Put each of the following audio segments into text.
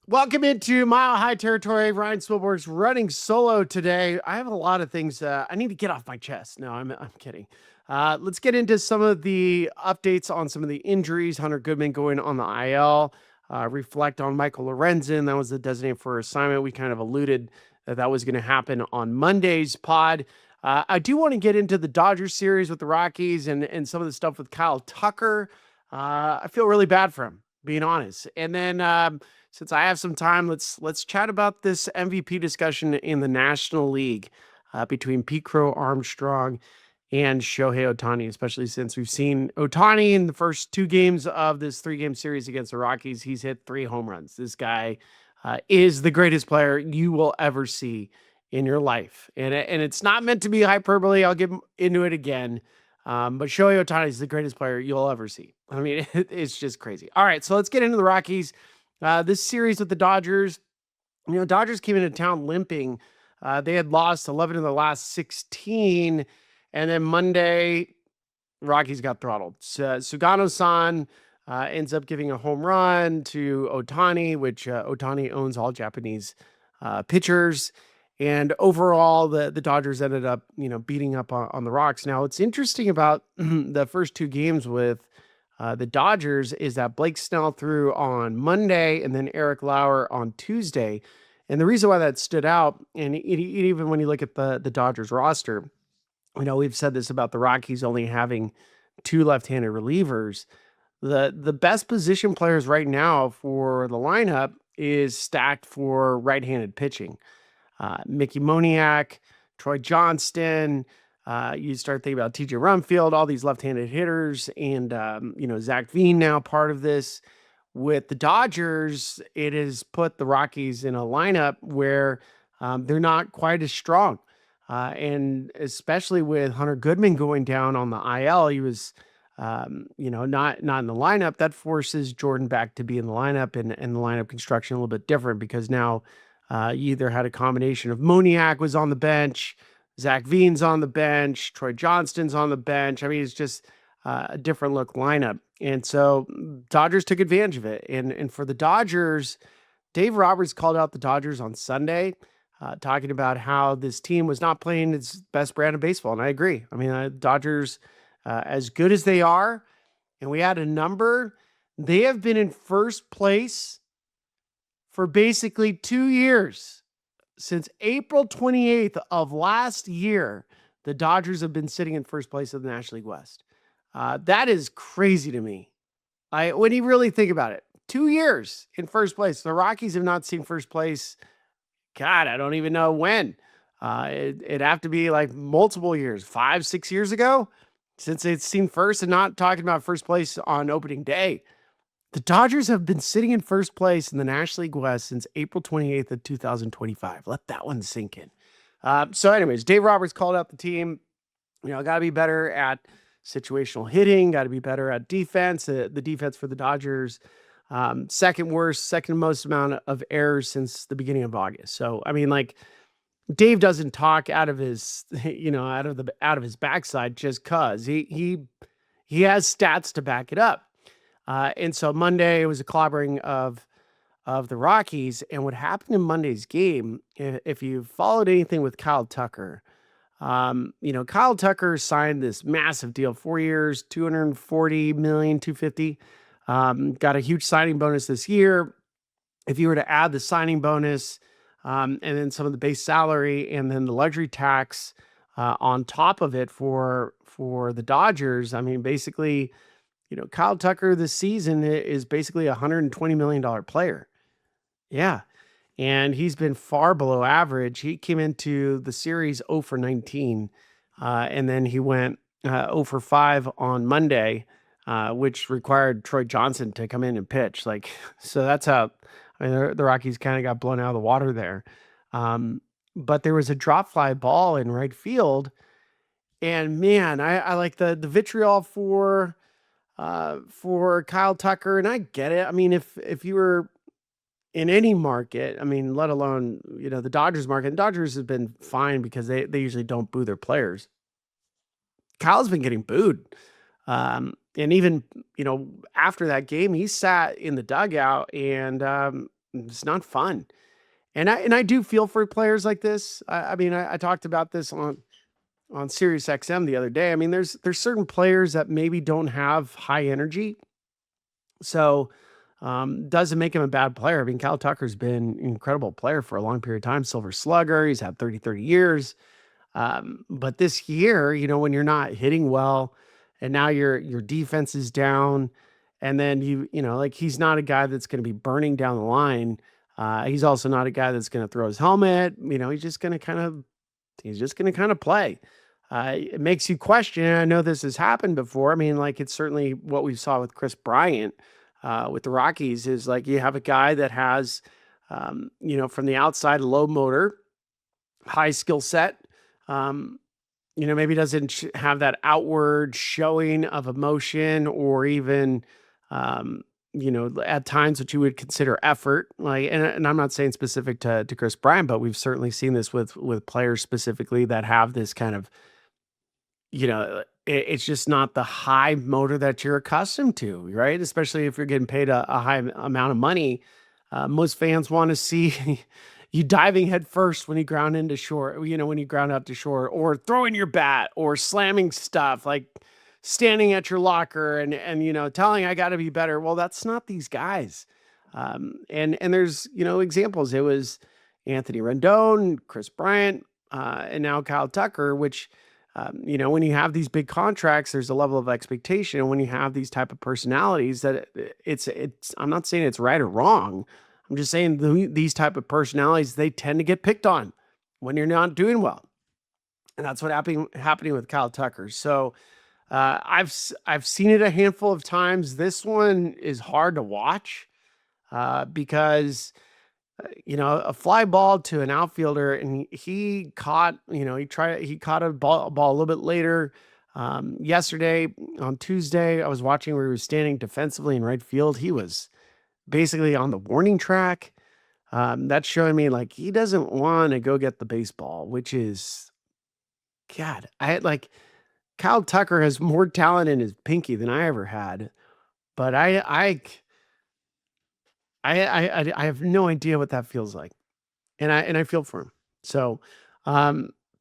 Welcome into Mile High Territory. Ryan Spilborghs running solo today. I have a lot of things I need to get off my chest. No, I'm kidding. Let's get into some of the updates on some of the injuries. Hunter Goodman going on the IL. Reflect on Michael Lorenzen. That was the designated for assignment. We kind of alluded that was going to happen on Monday's pod. I do want to get into the Dodgers series with the Rockies and some of the stuff with Kyle Tucker. I feel really bad for him, being honest. And then since I have some time, let's chat about this MVP discussion in the National League between Pete Crow Armstrong and Shohei Ohtani, especially since we've seen Ohtani in the first 2 games of this 3-game series against the Rockies. He's hit 3 home runs. This guy is the greatest player you will ever see in your life. And it's not meant to be hyperbole. I'll get into it again. But Shohei Ohtani is the greatest player you'll ever see. I mean, it's just crazy. All right, so let's get into the Rockies. This series with the Dodgers, Dodgers came into town limping. They had lost 11 of the last 16. And then Monday, Rockies got throttled. So Sugano-san ends up giving a home run to Ohtani, which Ohtani owns all Japanese pitchers. And overall, the Dodgers ended up, beating up on the Rocks. Now, what's interesting about the first 2 games with the Dodgers is that Blake Snell threw on Monday and then Eric Lauer on Tuesday. And the reason why that stood out, and even when you look at the Dodgers roster, we've said this about the Rockies only having 2 left-handed relievers. The best position players right now for the lineup is stacked for right-handed pitching. Mickey Moniak, Troy Johnston. You start thinking about TJ Rumfield, all these left-handed hitters, and Zach Veen now part of this. With the Dodgers, it has put the Rockies in a lineup where they're not quite as strong, and especially with Hunter Goodman going down on the IL, he was not in the lineup. That forces Jordan back to be in the lineup, and the lineup construction a little bit different because now you either had a combination of Moniak was on the bench, Zach Veen's on the bench, Troy Johnston's on the bench. I mean, it's just a different look lineup. And so Dodgers took advantage of it. And for the Dodgers, Dave Roberts called out the Dodgers on Sunday, talking about how this team was not playing its best brand of baseball. And I agree. I mean, Dodgers, as good as they are, and we had a number, they have been in first place for basically 2 years. Since April 28th of last year, the Dodgers have been sitting in first place of the National League West. That is crazy to me. When you really think about it, 2 years in first place. The Rockies have not seen first place. God, I don't even know when. It'd have to be like multiple years, 5, 6 years ago, since it's seen first, and not talking about first place on opening day. The Dodgers have been sitting in first place in the National League West since April 28th of 2025. Let that one sink in. So anyways, Dave Roberts called out the team. Got to be better at situational hitting, got to be better at defense. The defense for the Dodgers, second most amount of errors since the beginning of August. So, I mean, like, Dave doesn't talk out of his, out of his backside just cause he has stats to back it up. And so Monday it was a clobbering of the Rockies. And what happened in Monday's game, if you followed anything with Kyle Tucker, Kyle Tucker signed this massive deal, 4 years, $240 million, $250. Got a huge signing bonus this year. If you were to add the signing bonus, and then some of the base salary, and then the luxury tax on top of it for the Dodgers, I mean, basically, Kyle Tucker this season is basically a $120 million player. Yeah. And he's been far below average. He came into the series 0 for 19, and then he went 0 for 5 on Monday, which required Troy Johnson to come in and pitch. So that's how the Rockies kind of got blown out of the water there. But there was a drop fly ball in right field, and man, I like the vitriol for Kyle Tucker, and I get it. I mean, if you were in any market, I mean, let alone, the Dodgers market, and Dodgers have been fine because they usually don't boo their players. Kyle's been getting booed. And even, after that game, he sat in the dugout and it's not fun. And I do feel for players like this. I mean, I talked about this on Sirius XM the other day. I mean, there's certain players that maybe don't have high energy, so doesn't make him a bad player. I mean, Cal Tucker's been an incredible player for a long period of time. Silver Slugger. He's had 30 years. But this year, when you're not hitting well, and now your defense is down, and then like he's not a guy that's going to be burning down the line. He's also not a guy that's going to throw his helmet. He's just going to kind of play. It makes you question. And I know this has happened before. I mean, like it's certainly what we saw with Chris Bryant with the Rockies. Is like you have a guy that has, from the outside, low motor, high skill set. Maybe doesn't have that outward showing of emotion or even, at times what you would consider effort. Like, and I'm not saying specific to Chris Bryant, but we've certainly seen this with players specifically that have this kind of, it's just not the high motor that you're accustomed to, right? Especially if you're getting paid a high amount of money. Most fans want to see you diving head first when you ground into shore, when you ground out to shore, or throwing your bat or slamming stuff, like standing at your locker and telling I got to be better. Well, that's not these guys. And there's, examples. It was Anthony Rendon, Chris Bryant, and now Kyle Tucker, which, when you have these big contracts, there's a level of expectation. And when you have these type of personalities that it's, I'm not saying it's right or wrong. I'm just saying these type of personalities, they tend to get picked on when you're not doing well. And that's what happening with Kyle Tucker. So I've seen it a handful of times. This one is hard to watch because, a fly ball to an outfielder, and he caught, he caught a ball a little bit later. Yesterday on Tuesday, I was watching where he was standing defensively in right field. He was basically on the warning track. That's showing me like he doesn't want to go get the baseball, which is, God, Kyle Tucker has more talent in his pinky than I ever had, but I have no idea what that feels like, and I feel for him. So,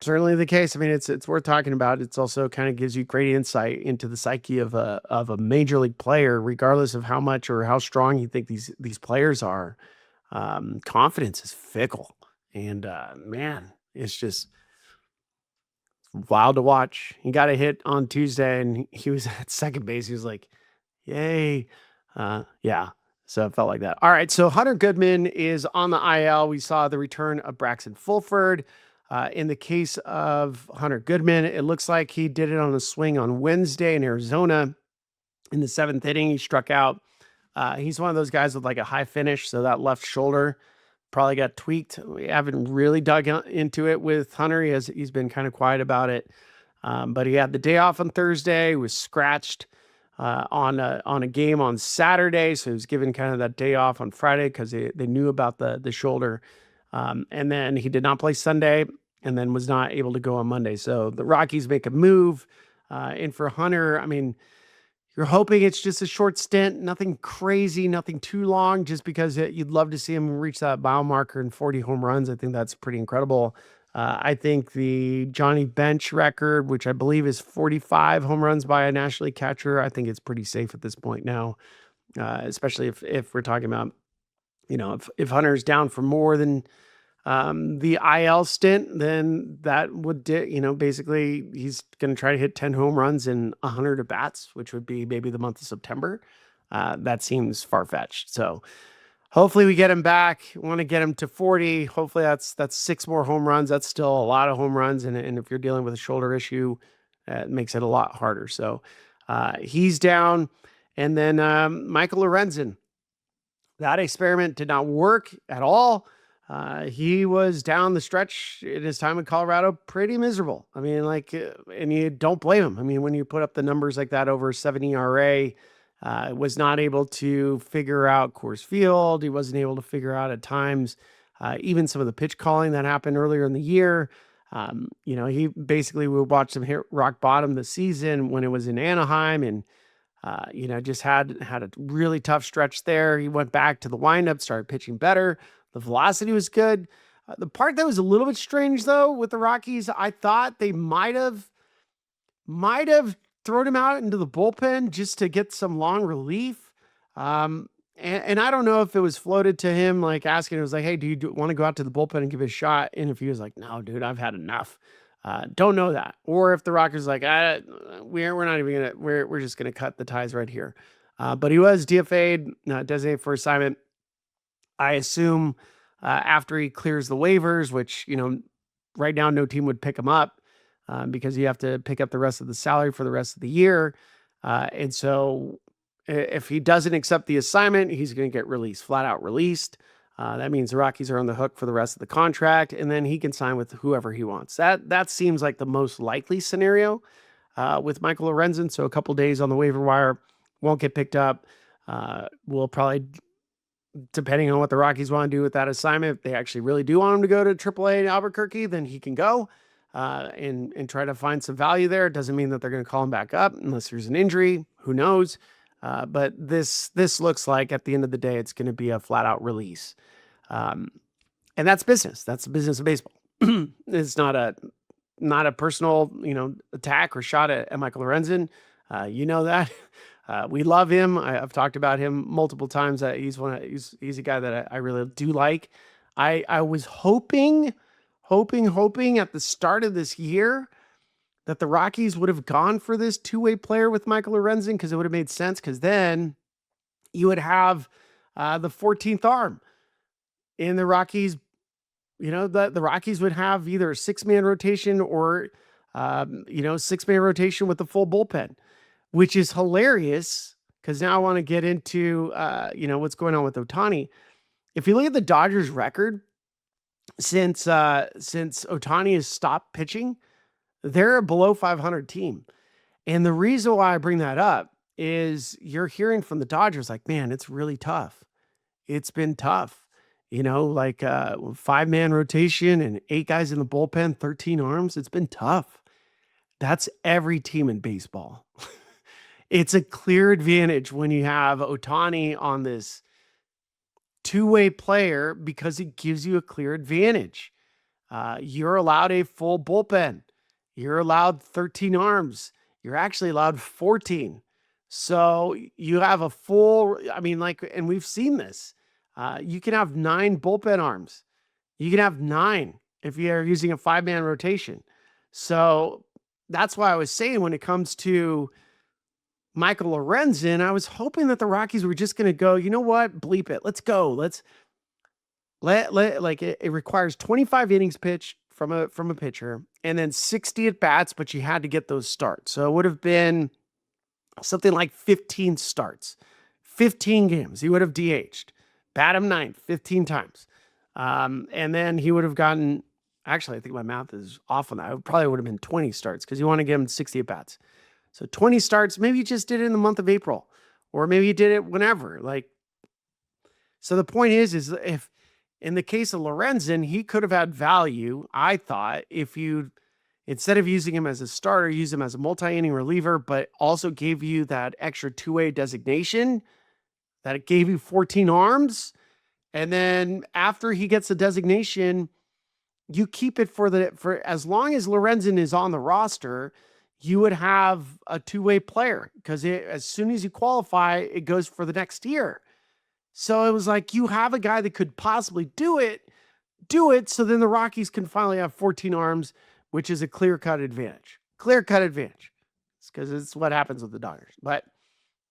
certainly the case. I mean, it's worth talking about. It's also kind of gives you great insight into the psyche of a major league player, regardless of how much or how strong you think these players are. Confidence is fickle, and man, it's just wild to watch. He got a hit on Tuesday, and he was at second base. He was like, "Yay!" Yeah. So it felt like that. All right. So Hunter Goodman is on the IL. We saw the return of Braxton Fulford. In the case of Hunter Goodman, it looks like he did it on a swing on Wednesday in Arizona. In the seventh inning, he struck out. He's one of those guys with like a high finish, so that left shoulder probably got tweaked. We haven't really dug into it with Hunter. He's been kind of quiet about it, but he had the day off on Thursday. He was scratched on a game on Saturday, so he was given kind of that day off on Friday because they knew about the shoulder, and then he did not play Sunday, and then was not able to go on Monday. So the Rockies make a move, and for Hunter, I mean, you're hoping it's just a short stint, nothing crazy, nothing too long, just because you'd love to see him reach that mile marker in 40 home runs. I think that's pretty incredible. I think the Johnny Bench record, which I believe is 45 home runs by a National League catcher, I think it's pretty safe at this point now, especially if we're talking about, if Hunter's down for more than the IL stint, then that would, basically he's going to try to hit 10 home runs in 100 at bats, which would be maybe the month of September. That seems far-fetched. So hopefully we get him back. Want to get him to 40. Hopefully that's 6 more home runs. That's still a lot of home runs. And if you're dealing with a shoulder issue, it makes it a lot harder. So he's down. And then Michael Lorenzen. That experiment did not work at all. He was down the stretch in his time in Colorado pretty miserable. I mean, and you don't blame him. I mean, when you put up the numbers like that over 7 ERA, was not able to figure out Coors Field. He wasn't able to figure out at times even some of the pitch calling that happened earlier in the year. He basically would watch him hit rock bottom the season when it was in Anaheim, and Just had a really tough stretch there. He went back to the windup, started pitching better. The velocity was good. The part that was a little bit strange though with the Rockies, I thought they might have thrown him out into the bullpen just to get some long relief. And I don't know if it was floated to him, like asking, it was like, hey, do you want to go out to the bullpen and give it a shot? And if he was like, no, dude, I've had enough. Don't know that. Or if the Rockies like, we're not even gonna, we're just gonna cut the ties right here. But he was DFA'd, designated for assignment. I assume after he clears the waivers, which right now no team would pick him up because you have to pick up the rest of the salary for the rest of the year. And so if he doesn't accept the assignment, he's going to get released, flat out released. That means the Rockies are on the hook for the rest of the contract, and then he can sign with whoever he wants. That seems like the most likely scenario with Michael Lorenzen. So a couple days on the waiver wire, won't get picked up. We'll probably, depending on what the Rockies want to do with that assignment, if they actually really do want him to go to AAA in Albuquerque, then he can go and try to find some value there. It doesn't mean that they're going to call him back up unless there's an injury. Who knows? But this looks like at the end of the day, it's going to be a flat out release. And that's business. That's the business of baseball. It's not a personal, attack or shot at Michael Lorenzen. That. We love him. I've talked about him multiple times. He's a guy that I really do like. I was hoping at the start of this year that the Rockies would have gone for this two-way player with Michael Lorenzen, because it would have made sense, because then you would have the 14th arm in the Rockies. The Rockies would have either a 6-man rotation or 6-man rotation with the full bullpen, which is hilarious, because now I want to get into what's going on with Ohtani. If you look at the Dodgers record since Otani has stopped pitching, they're a below 500 team. And the reason why I bring that up is you're hearing from the Dodgers like, man, it's really tough. It's been tough. 5-man rotation and 8 guys in the bullpen, 13 arms. It's been tough. That's every team in baseball. It's a clear advantage when you have Ohtani on this two-way player, because it gives you a clear advantage. You're allowed a full bullpen. You're allowed 13 arms. You're actually allowed 14. So you have a full, and we've seen this. You can have 9 bullpen arms. You can have 9 if you're using a 5-man rotation. So that's why I was saying, when it comes to Michael Lorenzen, I was hoping that the Rockies were just going to go, you know what, bleep it. Let's go. It requires 25 innings pitched from a pitcher, and then 60 at bats, but you had to get those starts. So it would have been something like 15 starts, 15 games. He would have DH'd, bat him 9th, 15 times. And then he would have gotten, actually, I think my math is off on that. It probably would have been 20 starts, because you want to give him 60 at bats. So 20 starts, maybe you just did it in the month of April, or maybe you did it whenever. So the point is if in the case of Lorenzen, he could have had value, I thought, if you, instead of using him as a starter, use him as a multi-inning reliever, but also gave you that extra two-way designation, that it gave you 14 arms. And then after he gets the designation, you keep it for as long as Lorenzen is on the roster. You would have a two-way player, because as soon as you qualify, it goes for the next year. So it was like, you have a guy that could possibly do it. So then the Rockies can finally have 14 arms, which is a clear-cut advantage. It's because it's what happens with the Dodgers, but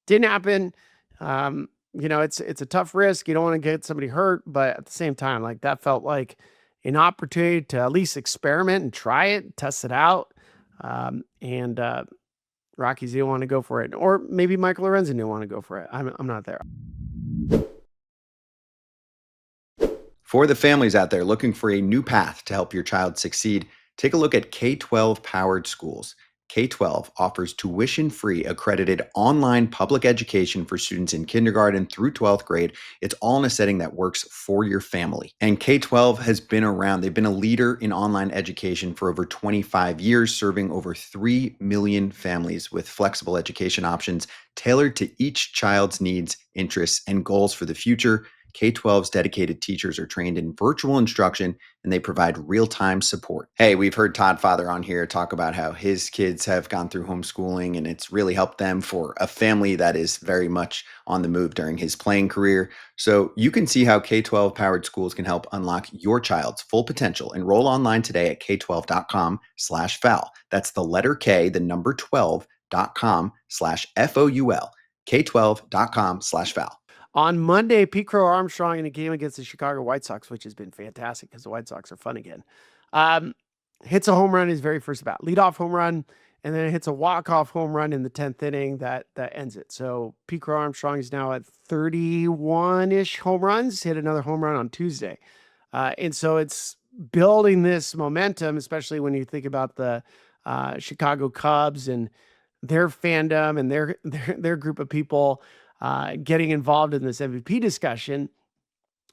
didn't happen. It's a tough risk. You don't want to get somebody hurt, but at the same time, that felt like an opportunity to at least experiment and try it, test it out. And Rockies didn't want to go for it, or maybe Michael Lorenzen didn't want to go for it. I'm not there. For the families out there looking for a new path to help your child succeed, take a look at K-12 powered schools. K-12 offers tuition-free accredited online public education for students in kindergarten through 12th grade. It's all in a setting that works for your family. And K-12 has been around. They've been a leader in online education for over 25 years, serving over 3 million families with flexible education options tailored to each child's needs, interests, and goals for the future. K-12's dedicated teachers are trained in virtual instruction and they provide real-time support. Hey, we've heard Todd Father on here talk about how his kids have gone through homeschooling and it's really helped them for a family that is very much on the move during his playing career. So you can see how K-12 powered schools can help unlock your child's full potential. Enroll online today at k12.com/FOUL. That's the letter K, the number 12.com/FOUL. K12.com/FOUL. On Monday, Pete Crow Armstrong in a game against the Chicago White Sox, which has been fantastic because the White Sox are fun again, hits a home run his very first bat, leadoff home run, and then hits a walk-off home run in the 10th inning that ends it. So Pete Crow Armstrong is now at 31-ish home runs, hit another home run on Tuesday. And so it's building this momentum, especially when you think about the Chicago Cubs and their fandom and their group of people getting involved in this MVP discussion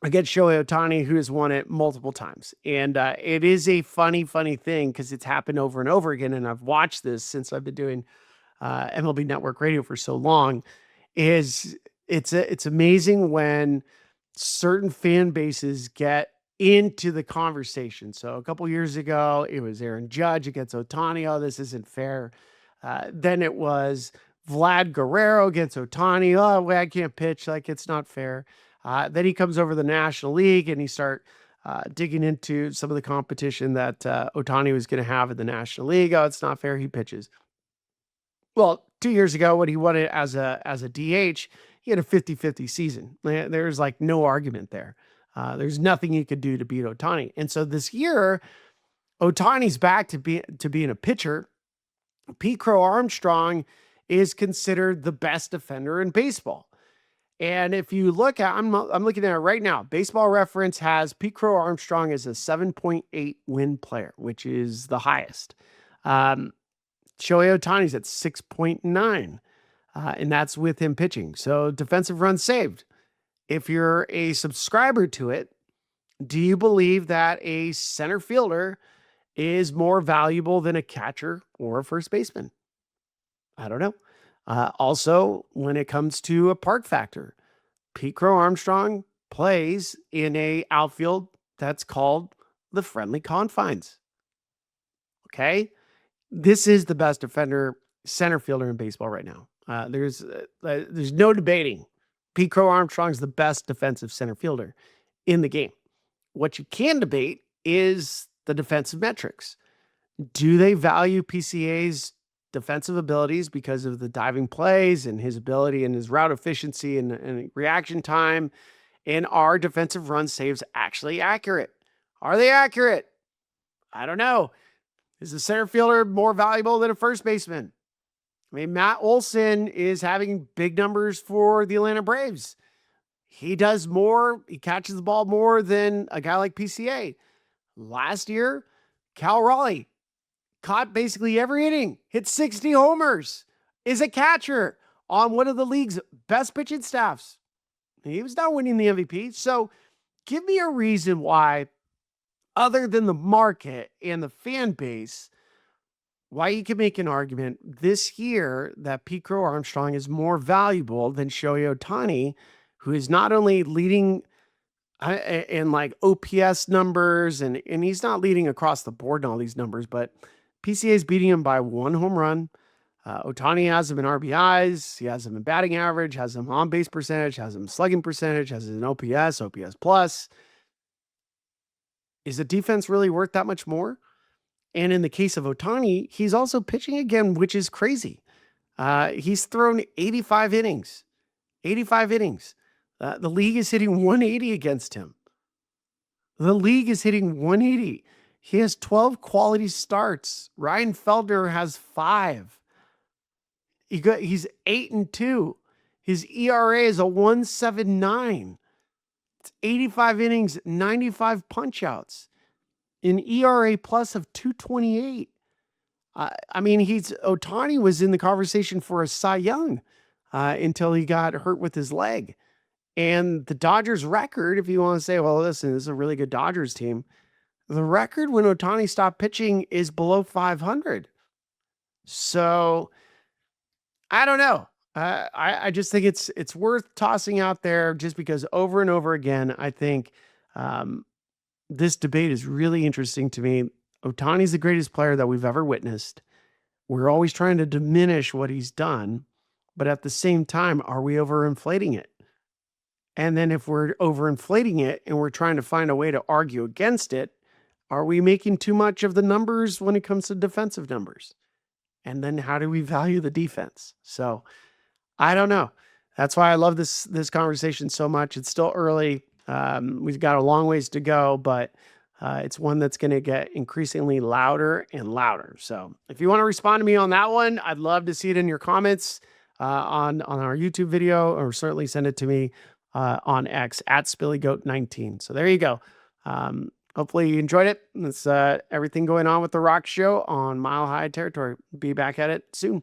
against Shohei Ohtani, who has won it multiple times. And it is a funny thing because it's happened over and over again. And I've watched this since I've been doing MLB Network Radio for so long. It's amazing when certain fan bases get into the conversation. So a couple years ago, it was Aaron Judge against Otani. Oh, this isn't fair. Then it was Vlad Guerrero against Otani. Oh, way I can't pitch. Like, it's not fair. Then he comes over the National League and he start digging into some of the competition that Otani was going to have in the National League. Oh, it's not fair. He pitches. Well, 2 years ago when he won it as a DH, he had a 50-50 season. There's like no argument there. There's nothing you could do to beat Otani. And so this year, Otani's back to being a pitcher. Pete Crow Armstrong is considered the best defender in baseball. And if you look at, I'm looking at it right now. Baseball Reference has Pete Crow Armstrong as a 7.8 win player, which is the highest. Shohei Ohtani's at 6.9, and that's with him pitching. So defensive runs saved. If you're a subscriber to it, do you believe that a center fielder is more valuable than a catcher or a first baseman? I don't know. Also, when it comes to a park factor, Pete Crow Armstrong plays in a outfield that's called the friendly confines. Okay? This is the best defender, center fielder in baseball right now. There's no debating. Pete Crow Armstrong's the best defensive center fielder in the game. What you can debate is the defensive metrics. Do they value PCA's defensive abilities because of the diving plays and his ability and his route efficiency and reaction time? And are defensive run saves actually accurate? Are they accurate? I don't know. Is the center fielder more valuable than a first baseman? I mean, Matt Olson is having big numbers for the Atlanta Braves. He does more. He catches the ball more than a guy like PCA. Last year, Cal Raleigh caught basically every inning, hit 60 homers, is a catcher on one of the league's best pitching staffs. He was not winning the MVP. So give me a reason why, other than the market and the fan base, why you can make an argument this year that Pete Crow Armstrong is more valuable than Shohei Ohtani, who is not only leading in like OPS numbers, and he's not leading across the board in all these numbers, but PCA is beating him by 1 home run. Ohtani has him in RBIs. He has him in batting average, has him on base percentage, has him slugging percentage, has him in OPS plus. Is the defense really worth that much more? And in the case of Ohtani, he's also pitching again, which is crazy. He's thrown 85 innings. 85 innings. The league is hitting 180 against him. The league is hitting 180. He has 12 quality starts. Ryan Felder has 5. He's 8-2. His ERA is a 1.79. It's 85 innings, 95 punch outs. An ERA plus of 2.28. I mean, Ohtani was in the conversation for a Cy Young until he got hurt with his leg. And the Dodgers record, if you want to say, well, listen, this is a really good Dodgers team. The record when Ohtani stopped pitching is below 500. So I don't know. I just think it's worth tossing out there just because over and over again, I think um, this debate is really interesting to me. Otani's the greatest player that we've ever witnessed. We're always trying to diminish what he's done, but at the same time, are we overinflating it? And then if we're overinflating it and we're trying to find a way to argue against it, are we making too much of the numbers when it comes to defensive numbers? And then how do we value the defense? So I don't know. That's why I love this conversation so much. It's still early. We've got a long ways to go, but it's one that's going to get increasingly louder and louder. So if you want to respond to me on that one, I'd love to see it in your comments on our YouTube video, or certainly send it to me on X at SpillyGoat19. So there you go. Hopefully you enjoyed it. That's everything going on with the Rock Show on Mile High Territory. Be back at it soon.